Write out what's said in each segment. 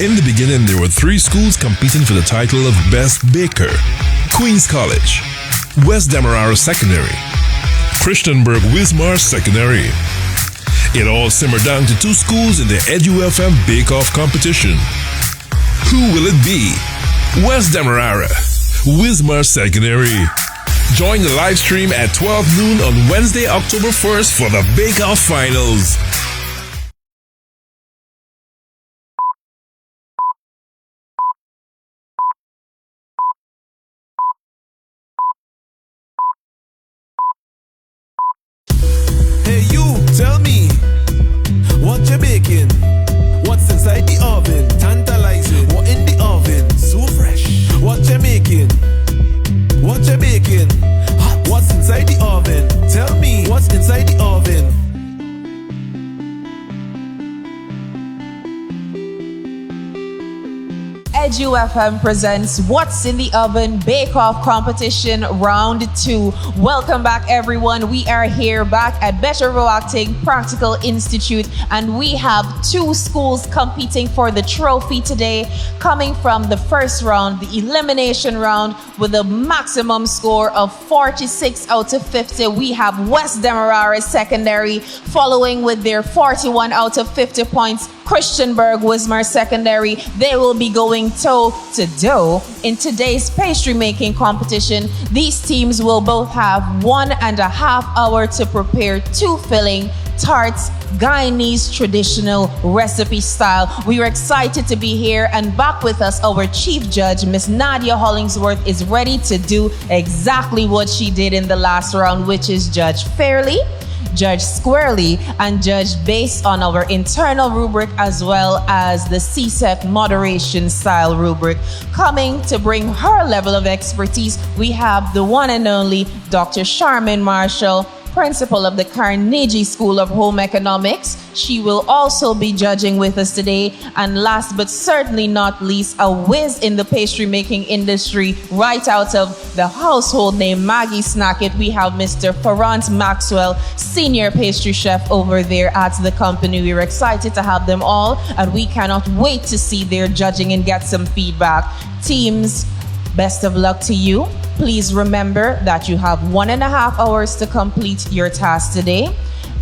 In the beginning, there were 3 schools competing for the title of Best Baker: Queen's College, West Demerara Secondary, Christianburg Wismar Secondary. It all simmered down to 2 schools in the EduFM Bake-Off competition. Who will it be? West Demerara, Wismar Secondary. Join the live stream at 12 noon on Wednesday, October 1st for the Bake-Off Finals. Hey you, tell me, what you baking? What's inside the oven? Tantalizing. What in the oven? So fresh. What you making? What you baking? Hot. What's inside the oven? Tell me, what's inside the oven? EduFM presents What's in the Oven Bake Off Competition Round 2. Welcome back, everyone. We are here back at Better Acting Practical Institute, and we have 2 schools competing for the trophy today, coming from the first round, the elimination round, with a maximum score of 46 out of 50. We have West Demerara Secondary, following with their 41 out of 50 points, Christianburg Wismar Secondary. They will be going toe to toe in today's pastry making competition. These teams will both have 1.5 hours to prepare 2 filling tarts, Guyanese traditional recipe style. We are excited to be here, and back with us, our chief judge, Miss Nadia Hollingsworth, is ready to do exactly what she did in the last round, which is judge fairly, judge squarely, and judge based on our internal rubric as well as the CSEP moderation style rubric. Coming to bring her level of expertise, we have the one and only Dr. Charmaine Marshall, principal of the Carnegie School of Home Economics. She will also be judging with us today. And last but certainly not least, a whiz in the pastry making industry, right out of the household name Maggie Snackett, we have Mr. Ferrant Maxwell, senior pastry chef over there at the company. We're excited to have them all, and we cannot wait to see their judging and get some feedback. Teams, best of luck to you. Please remember that you have 1.5 hours to complete your task today.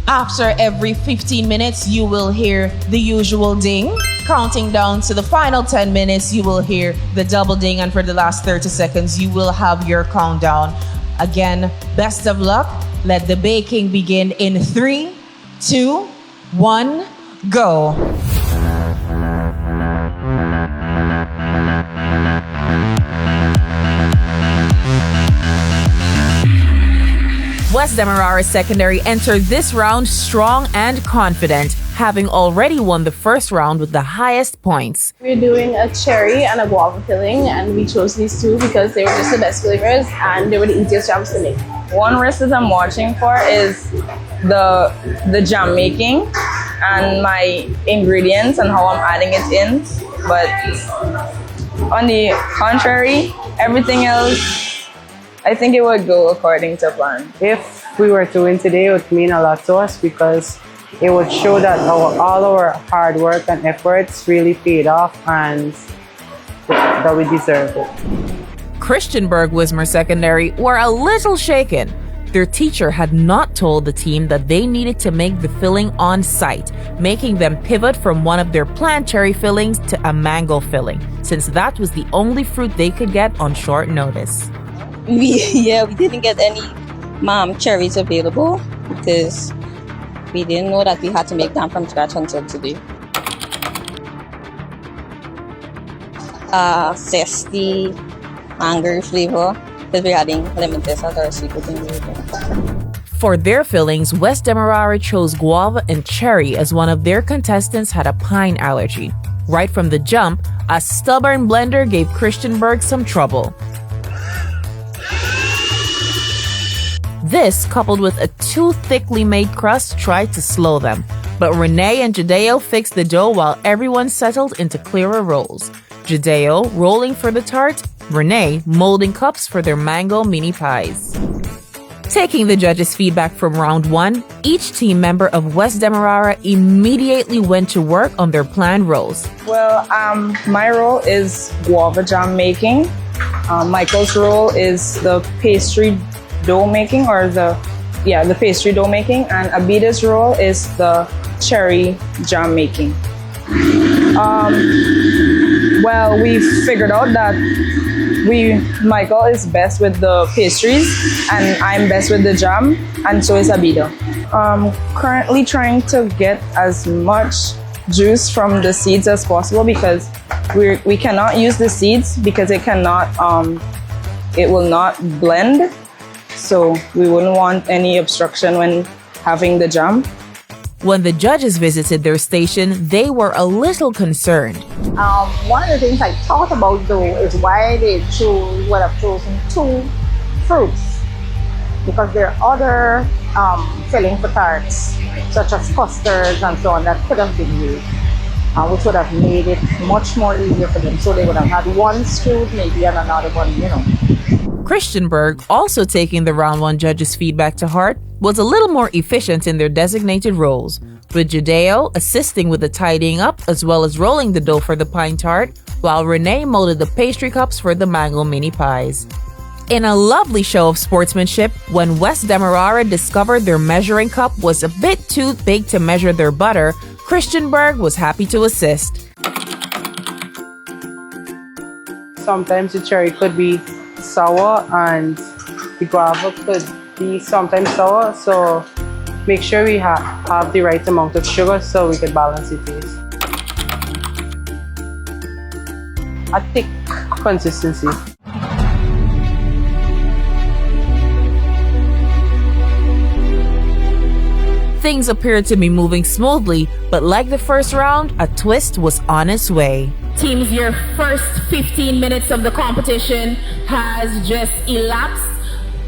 After every 15 minutes, you will hear the usual ding. Counting down to the final 10 minutes, you will hear the double ding. And for the last 30 seconds, you will have your countdown. Again, best of luck. Let the baking begin in 3, 2, 1, go. West Demerara Secondary entered this round strong and confident, having already won the first round with the highest points. We're doing a cherry and a guava filling, and we chose these 2 because they were just the best flavors and they were the easiest jams to make. One recipe I'm watching for is the jam making and my ingredients and how I'm adding it in. But on the contrary, everything else, I think it would go according to plan. If we were to win today, it would mean a lot to us because it would show that all our hard work and efforts really paid off and that we deserve it. Christianburg Wismar Secondary were a little shaken. Their teacher had not told the team that they needed to make the filling on site, making them pivot from one of their planned cherry fillings to a mango filling, since that was the only fruit they could get on short notice. We didn't get any cherries available because we didn't know that we had to make them from scratch until today. Zesty mango flavor because we're adding lemon zest as our secret ingredient. For their fillings, West Demerara chose guava and cherry as one of their contestants had a pine allergy. Right from the jump, a stubborn blender gave Christianburg some trouble. This, coupled with a too thickly made crust, tried to slow them. But Renee and Judeo fixed the dough while everyone settled into clearer rolls. Judeo rolling for the tart, Renee molding cups for their mango mini pies. Taking the judges' feedback from round 1, each team member of West Demerara immediately went to work on their planned roles. Well, my role is guava jam making. Michael's role is the pastry dough making, the pastry dough making, and Abida's role is the cherry jam making. Well, we figured out that Michael is best with the pastries and I'm best with the jam, and so is Abida. Currently trying to get as much juice from the seeds as possible because we cannot use the seeds because it will not blend. So we wouldn't want any obstruction when having the jam. When the judges visited their station, they were a little concerned. One of the things I thought about though is why they would have chosen 2 fruits, because there are other filling for tarts, such as custards and so on, that could have been used, which would have made it much more easier for them. So they would have had one stewed maybe and another one, Christianburg, also taking the round 1 judges' feedback to heart, was a little more efficient in their designated roles, with Judeo assisting with the tidying up as well as rolling the dough for the pine tart, while Renee molded the pastry cups for the mango mini pies. In a lovely show of sportsmanship, when West Demerara discovered their measuring cup was a bit too big to measure their butter, Christianburg was happy to assist. Sometimes the cherry could be sour and the guava could be sometimes sour, so make sure we have the right amount of sugar so we can balance the taste. A thick consistency. Things appeared to be moving smoothly, but like the first round, a twist was on its way. Teams, your first 15 minutes of the competition has just elapsed.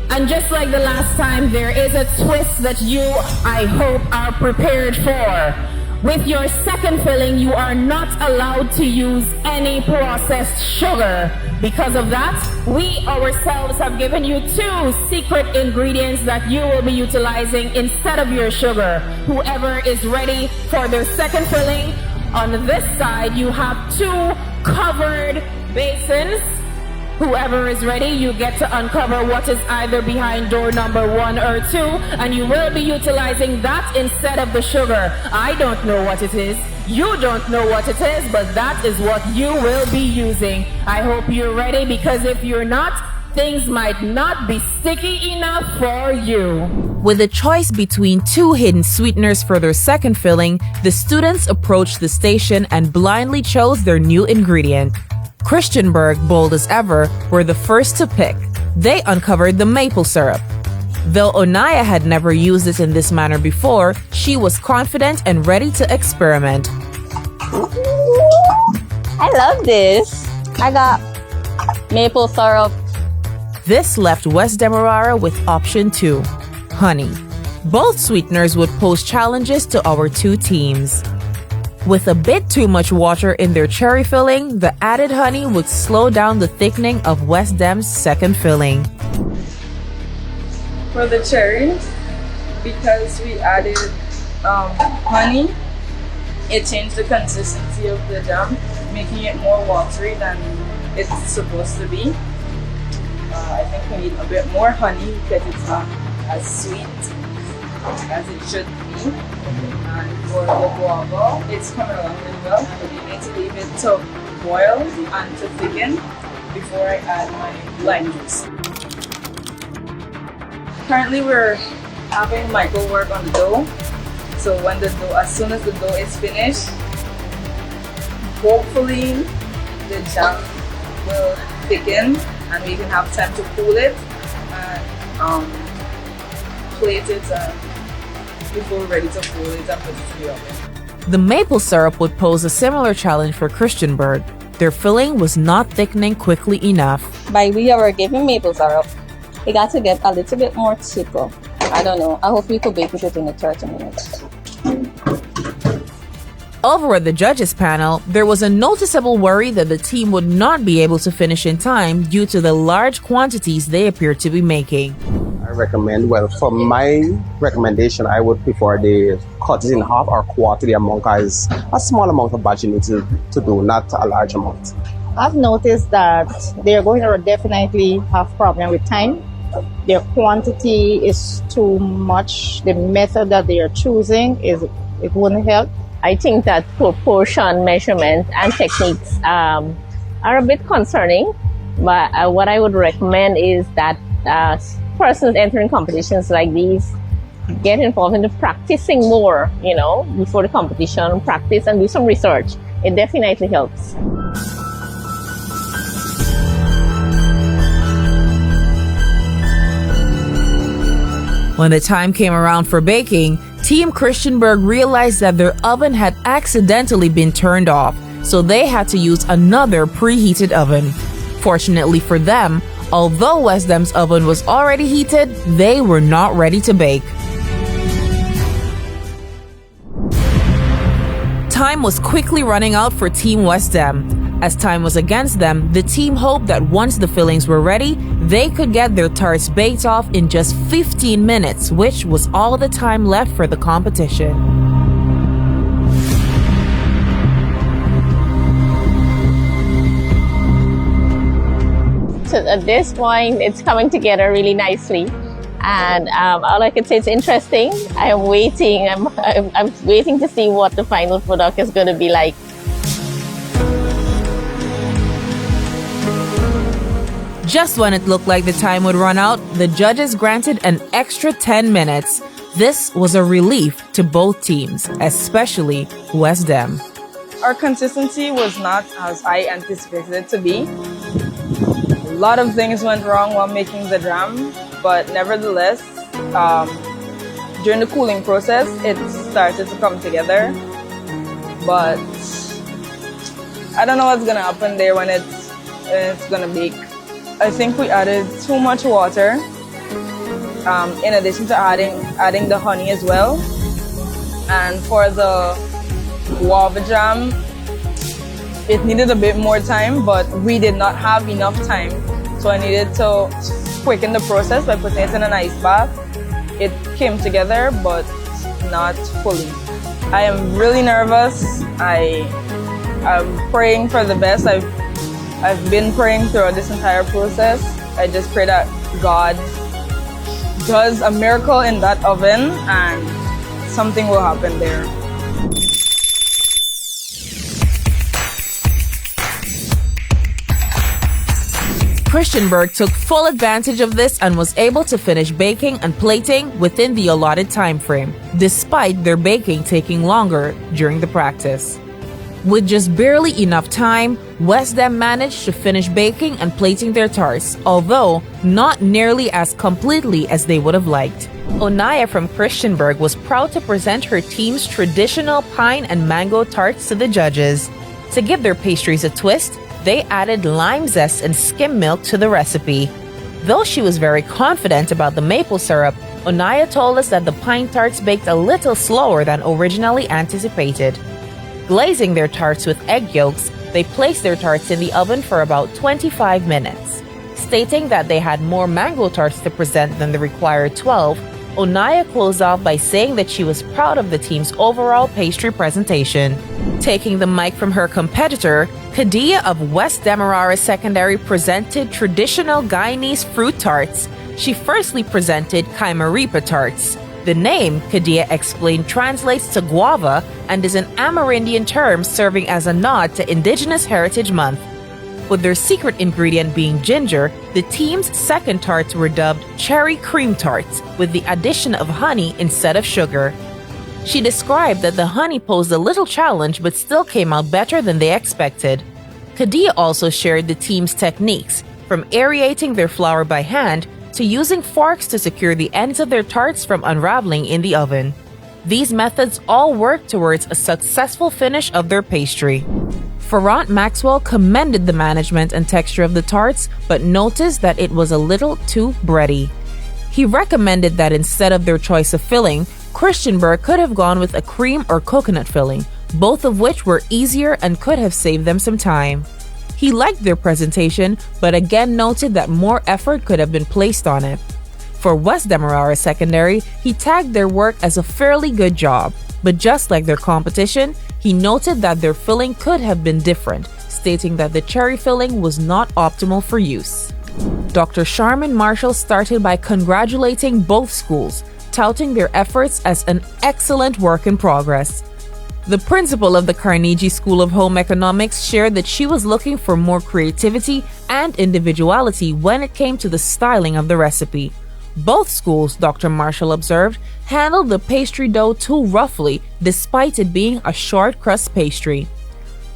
And just like the last time, there is a twist that you, I hope, are prepared for. With your second filling, you are not allowed to use any processed sugar. Because of that, we ourselves have given you 2 secret ingredients that you will be utilizing instead of your sugar. Whoever is ready for their second filling, on this side, you have 2 covered basins. Whoever is ready, you get to uncover what is either behind door number 1 or 2, and you will be utilizing that instead of the sugar. I don't know what it is. You don't know what it is, but that is what you will be using. I hope you're ready, because if you're not, things might not be sticky enough for you. With a choice between 2 hidden sweeteners for their second filling, the students approached the station and blindly chose their new ingredient. Christianburg, bold as ever, were the first to pick. They uncovered the maple syrup. Though Onaya had never used it in this manner before, she was confident and ready to experiment. I love this. I got maple syrup. This left West Demerara with option 2, honey. Both sweeteners would pose challenges to our 2 teams. With a bit too much water in their cherry filling, the added honey would slow down the thickening of West Dem's second filling. For the cherries, because we added honey, it changed the consistency of the jam, making it more watery than it's supposed to be. I think we need a bit more honey because it's not as sweet as it should be. And for the guava, it's coming along really well, but you need to leave it to boil and to thicken before I add my lime juice. Currently we're having Michael work on the dough. So when the dough, as soon as the dough is finished, hopefully the jam will thicken and we can have time to cool it and plate it before we're ready to fold it and put it in the oven. The maple syrup would pose a similar challenge for Christianburg. Their filling was not thickening quickly enough. By we were giving maple syrup, we got to get a little bit more thicker. I don't know. I hope we could bake it within the 30 minutes. Over at the judges panel, there was a noticeable worry that the team would not be able to finish in time due to the large quantities they appeared to be making. I recommend? Well, for my recommendation, I would prefer the cut it in half or quarter the amount, as a small amount of batch you need to do, not a large amount. I've noticed that they're going to definitely have problem with time. Their quantity is too much. The method that they are choosing it wouldn't help. I think that proportion measurement and techniques are a bit concerning, but what I would recommend is that persons entering competitions like these get involved in the practicing more, before the competition, practice and do some research. It definitely helps. When the time came around for baking, Team Christianburg realized that their oven had accidentally been turned off, so they had to use another preheated oven. Fortunately for them, although Westdam's oven was already heated, they were not ready to bake. Time was quickly running out for Team Westdam. As time was against them, the team hoped that once the fillings were ready, they could get their tarts baked off in just 15 minutes, which was all the time left for the competition. So at this point, it's coming together really nicely. And all I can say, it's interesting. I'm waiting. I'm waiting to see what the final product is going to be like. Just when it looked like the time would run out, the judges granted an extra 10 minutes. This was a relief to both teams, especially Westdam. Our consistency was not as I anticipated it to be. A lot of things went wrong while making the jam, but nevertheless, during the cooling process, it started to come together. But I don't know what's gonna happen there when it's gonna bake. I think we added too much water, in addition to adding the honey as well. And for the guava jam, it needed a bit more time, but we did not have enough time. So I needed to quicken the process by putting it in an ice bath. It came together, but not fully. I am really nervous. I'm praying for the best. I've been praying throughout this entire process. I just pray that God does a miracle in that oven and something will happen there. Christianburg took full advantage of this and was able to finish baking and plating within the allotted time frame, despite their baking taking longer during the practice. With just barely enough time, Westdam managed to finish baking and plating their tarts, although not nearly as completely as they would have liked. Onaya from Christianburg was proud to present her team's traditional pine and mango tarts to the judges. To give their pastries a twist, they added lime zest and skim milk to the recipe. Though she was very confident about the maple syrup, Onaya told us that the pine tarts baked a little slower than originally anticipated. Glazing their tarts with egg yolks, they placed their tarts in the oven for about 25 minutes. Stating that they had more mango tarts to present than the required 12, Onaya closed off by saying that she was proud of the team's overall pastry presentation. Taking the mic from her competitor, Kadia of West Demerara Secondary presented traditional Guyanese fruit tarts. She firstly presented Kaimaripa tarts. The name, Kadia explained, translates to guava and is an Amerindian term serving as a nod to Indigenous Heritage Month. With their secret ingredient being ginger, the team's second tarts were dubbed cherry cream tarts with the addition of honey instead of sugar. She described that the honey posed a little challenge but still came out better than they expected. Kadia also shared the team's techniques, from aerating their flour by hand to using forks to secure the ends of their tarts from unraveling in the oven. These methods all worked towards a successful finish of their pastry. Ferrant Maxwell commended the management and texture of the tarts, but noticed that it was a little too bready. He recommended that instead of their choice of filling, Christianburg could have gone with a cream or coconut filling, both of which were easier and could have saved them some time. He liked their presentation, but again noted that more effort could have been placed on it. For West Demerara Secondary, he tagged their work as a fairly good job. But just like their competition, he noted that their filling could have been different, stating that the cherry filling was not optimal for use. Dr. Sharman Marshall started by congratulating both schools, touting their efforts as an excellent work in progress. The principal of the Carnegie School of Home Economics shared that she was looking for more creativity and individuality when it came to the styling of the recipe. Both schools, Dr. Marshall observed, handled the pastry dough too roughly despite it being a short crust pastry.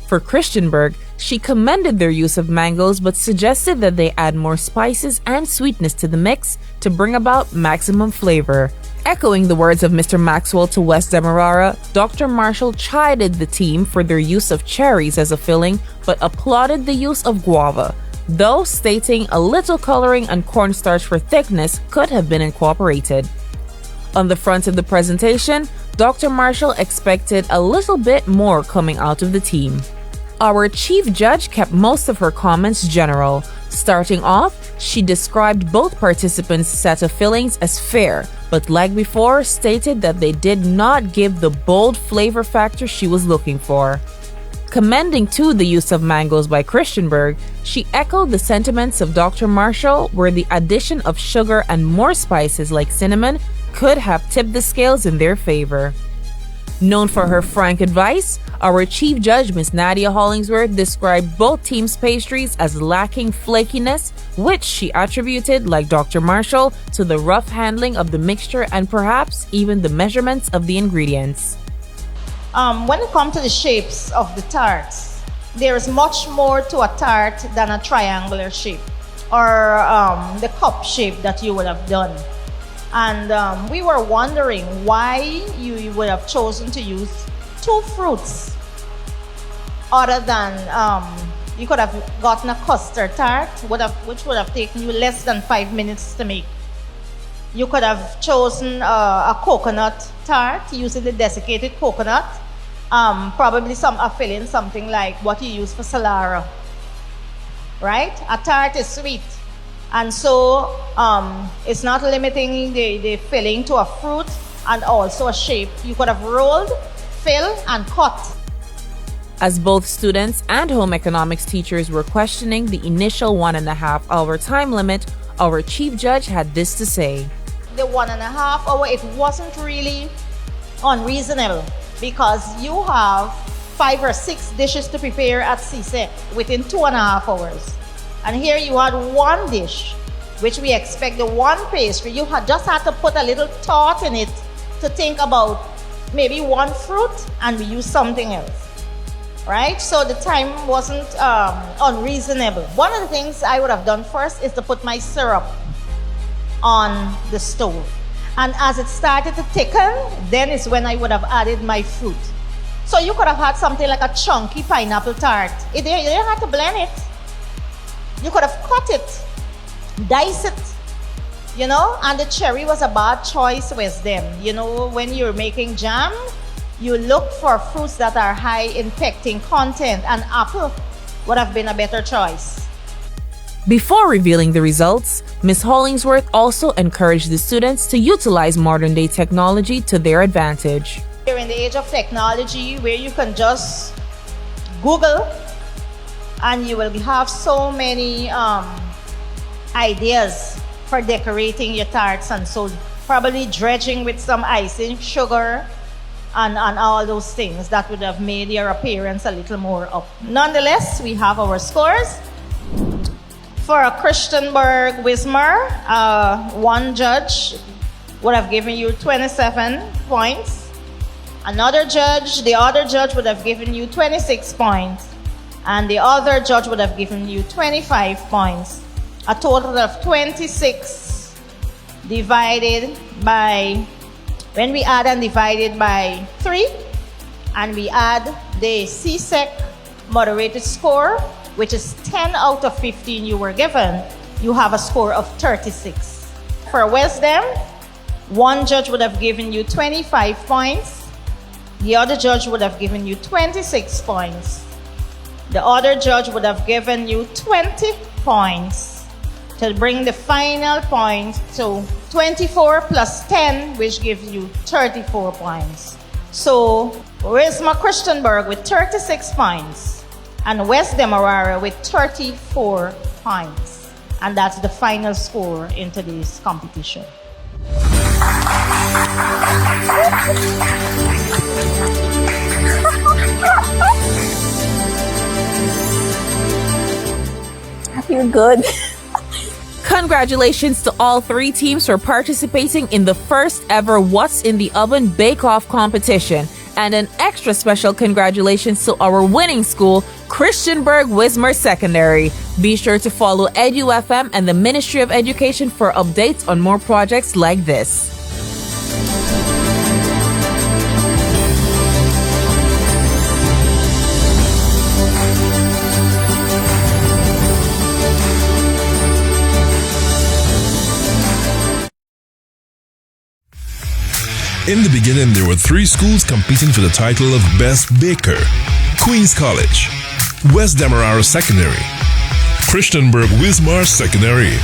For Christianburg, she commended their use of mangoes but suggested that they add more spices and sweetness to the mix to bring about maximum flavor. Echoing the words of Mr. Maxwell to West Demerara, Dr. Marshall chided the team for their use of cherries as a filling but applauded the use of guava, though stating a little coloring and cornstarch for thickness could have been incorporated. On the front of the presentation, Dr. Marshall expected a little bit more coming out of the team. Our chief judge kept most of her comments general. Starting off, she described both participants' set of fillings as fair, but like before, stated that they did not give the bold flavor factor she was looking for. Commending too the use of mangoes by Christianburg, she echoed the sentiments of Dr. Marshall, where the addition of sugar and more spices like cinnamon could have tipped the scales in their favor. Known for her frank advice, our chief judge, Miss Nadia Hollingsworth, described both teams' pastries as lacking flakiness, which she attributed, like Dr. Marshall, to the rough handling of the mixture and perhaps even the measurements of the ingredients. When it comes to the shapes of the tarts, there is much more to a tart than a triangular shape or the cup shape that you would have done. And we were wondering why you would have chosen to use two fruits other than you could have gotten a custard tart, which would have taken you less than 5 minutes to make. You could have chosen a coconut tart using the desiccated coconut, probably a filling, something like what you use for Solara, right? A tart is sweet. And so it's not limiting the filling to a fruit and also a shape. You could have rolled, filled, and cut. As both students and home economics teachers were questioning the initial 1.5 hour time limit, our chief judge had this to say. The 1.5 hour, it wasn't really unreasonable because you have 5 or 6 dishes to prepare at CSEC within 2.5 hours. And here you had one dish, which we expect the one pastry. You just had to put a little thought in it to think about maybe one fruit and we use something else, right? So the time wasn't unreasonable. One of the things I would have done first is to put my syrup on the stove. And as it started to thicken, then is when I would have added my fruit. So you could have had something like a chunky pineapple tart. You didn't have to blend it. You could have cut it, dice it, and the cherry was a bad choice with them. When you're making jam, you look for fruits that are high in pectin content, and apple would have been a better choice. Before revealing the results, Ms. Hollingsworth also encouraged the students to utilize modern-day technology to their advantage. We're in the age of technology where you can just Google and you will have so many ideas for decorating your tarts, and so probably dredging with some icing, sugar, and all those things that would have made your appearance a little more up. Nonetheless, we have our scores. For a Christianburg Wismar, one judge would have given you 27 points. The other judge would have given you 26 points. And the other judge would have given you 25 points. A total of 26 divided by, when we add and divide it by 3, and we add the CSEC moderated score, which is 10 out of 15 you were given, you have a score of 36. For Westdem, one judge would have given you 25 points. The other judge would have given you 26 points. The other judge would have given you 20 points. to bring the final point to 24 plus 10, which gives you 34 points. So, Wismar Christianburg with 36 points and West Demerara with 34 points. And that's the final score in today's competition. I feel good. Congratulations to all three teams for participating in the first ever What's in the Oven Bake Off competition. And an extra special congratulations to our winning school, Christianburg Wismar Secondary. Be sure to follow EduFM and the Ministry of Education for updates on more projects like this. In the beginning, there were 3 schools competing for the title of Best Baker: Queen's College, West Demerara Secondary, Christianburg Wismar Secondary.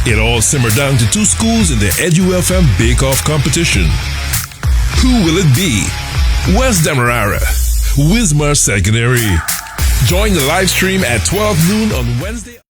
It all simmered down to 2 schools in the EduFM Bake Off competition. Who will it be? West Demerara, Wismar Secondary. Join the live stream at 12 noon on Wednesday.